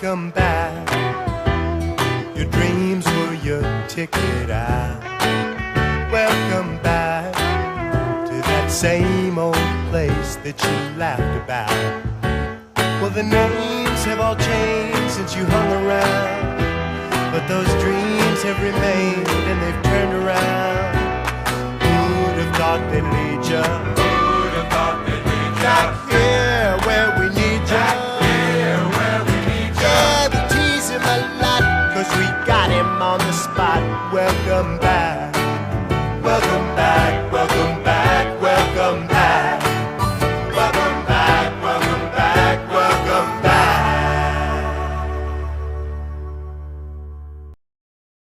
welcome back. Your dreams were your ticket out. Welcome back to that same old place that you laughed about. Well, the names have all changed since you hung around, but those dreams have remained and they've turned around. Who'd have thought they'd lead you? Who'd have thought they'd lead you? Back here where we need you. Back here where we need you. Yeah, we tease him a lot, 'cause we got him on the spot. Welcome back. Welcome back, welcome back, welcome back.